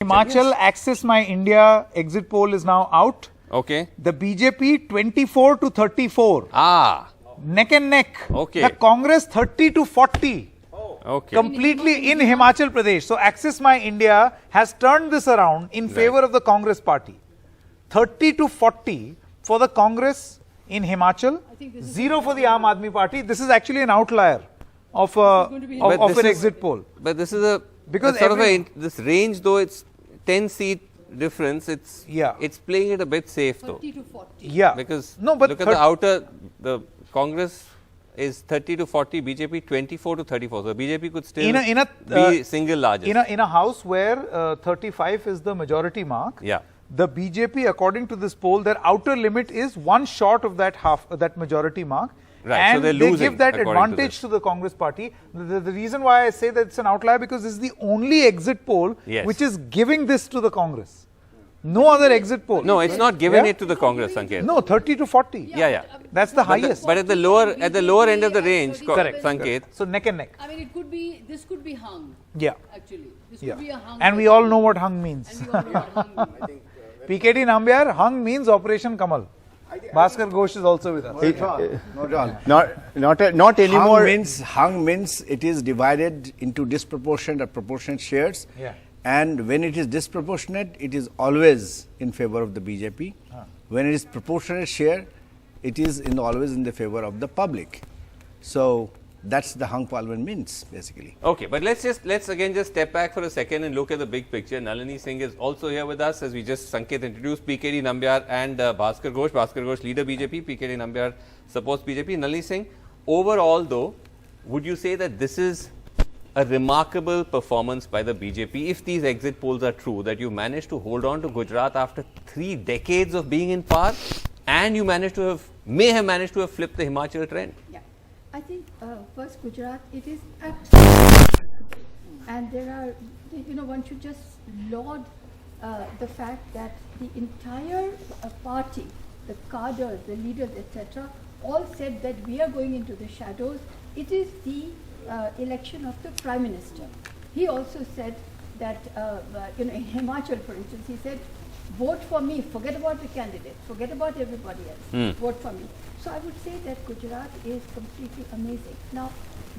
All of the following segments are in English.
Himachal Access My India exit poll is now out. Okay. The BJP 24 to 34. Ah. Neck and neck. Okay. The Congress 30 to 40. Okay. Completely in Himachal Pradesh. So Access My India has turned this around in favor of the Congress party. 30 to 40 for the Congress in Himachal, 0 for the Aam Aadmi Party. This is actually an outlier of an exit poll. But this is a Because sort of this range, though it's 10 seat difference. It's playing it a bit safe though. 30 to 40. Yeah. Because but look at the Congress is 30 to 40, BJP 24 to 34. So BJP could still be single largest. In a house where 35 is the majority mark. Yeah. The BJP, according to this poll, their outer limit is one short of that majority mark. Right, and so they're they losing, give that advantage to the Congress party. The reason why I say that it's an outlier, because this is the only exit poll which is giving this to the Congress. No other exit poll. No, it's not giving it to the Congress, Sanket. No, 30 to 40. Yeah. That's the highest. But at the lower end of the range, correct, Sanket. So neck and neck. I mean, this could be hung. Yeah. Actually, this could be a hung. And we all know what hung means. PKD Nambiar, hung means Operation Kamal. Bhaskar Ghosh is also with us. Not anymore. Hung means it is divided into disproportionate or proportionate shares. Yeah. And when it is disproportionate, it is always in favor of the BJP. When it is proportionate share, it is always in the favor of the public. So that's the hung parliament means, basically. Okay, but let's again just step back for a second and look at the big picture. Nalini Singh is also here with us, as we just Sanket introduced PKD Nambiar and Bhaskar Ghosh. Bhaskar Ghosh, leader BJP, PKD Nambiar supports BJP. Nalini Singh, overall though, would you say that this is a remarkable performance by the BJP, if these exit polls are true, that you managed to hold on to Gujarat after 3 decades of being in power, and you may have managed to have flipped the Himachal trend? Yeah, I think first Gujarat, it is absolutely, and there are, one should just laud the fact that the entire party, the cadres, the leaders, etc., all said that we are going into the shadows. It is the election of the Prime Minister. He also said that, in Himachal, for instance, he said, vote for me, forget about the candidate, forget about everybody else, vote for me. So I would say that Gujarat is completely amazing. Now,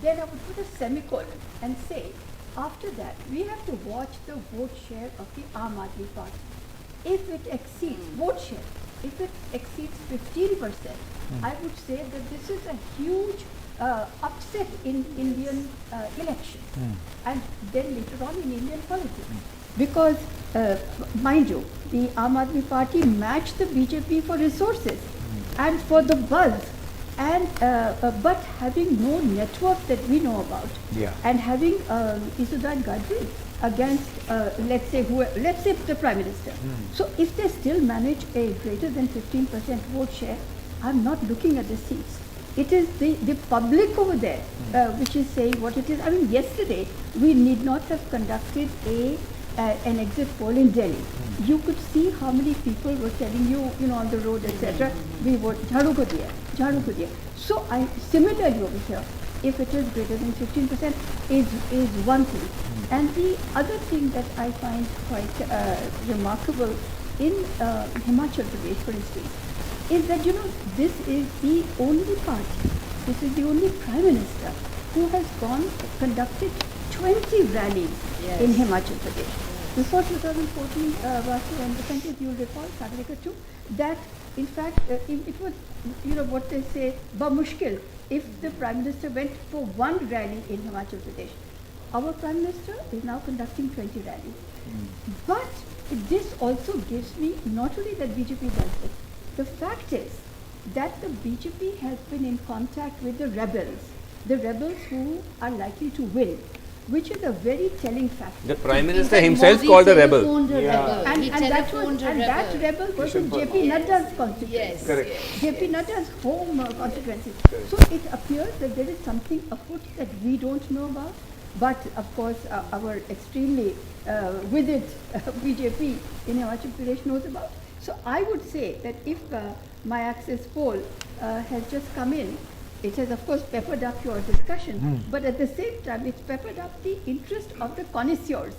then I would put a semicolon and say, after that, we have to watch the vote share of the Aam Aadmi Party. If it exceeds, vote share, if it exceeds 15%, I would say that this is a huge upset in Indian election, and then later on in Indian politics. Because, mind you, the Aam Aadmi Party matched the BJP for resources and for the buzz, and but having no network that we know about, and having Isudan Gadri against, let's say the Prime Minister. So if they still manage a greater than 15% vote share, I'm not looking at the seats. It is the public over there which is saying what it is. I mean, yesterday we need not have conducted an exit poll in Delhi. You could see how many people were telling you, on the road, etc. We vote Jhadu ko diya, Jhadu ko diya. So similarly over here, if it is greater than 15%, is one thing. And the other thing that I find quite remarkable in Himachal Pradesh, for instance, is that, this is the only party, this is the only Prime Minister who has conducted 20 rallies in Himachal Pradesh. Before 2014, Vasu and Sanket, you'll recall, Sagarika too, that in fact it was, what they say, bamushkil, if the Prime Minister went for one rally in Himachal Pradesh. Our Prime Minister is now conducting 20 rallies. But this also gives me, not only that BJP does this, the fact is that the BJP has been in contact with the rebels who are likely to win, which is a very telling factor. The Prime Minister himself called a rebel. And that rebel was in JP Nadda's constituency. Yes. Correct. JP Nadda's home constituency. So it appears that there is something afoot that we don't know about. But of course, our extremely with it BJP in Himachal Pradesh knows about. So I would say that if my access poll has just come in, it has of course peppered up your discussion, but at the same time it's peppered up the interest of the connoisseurs.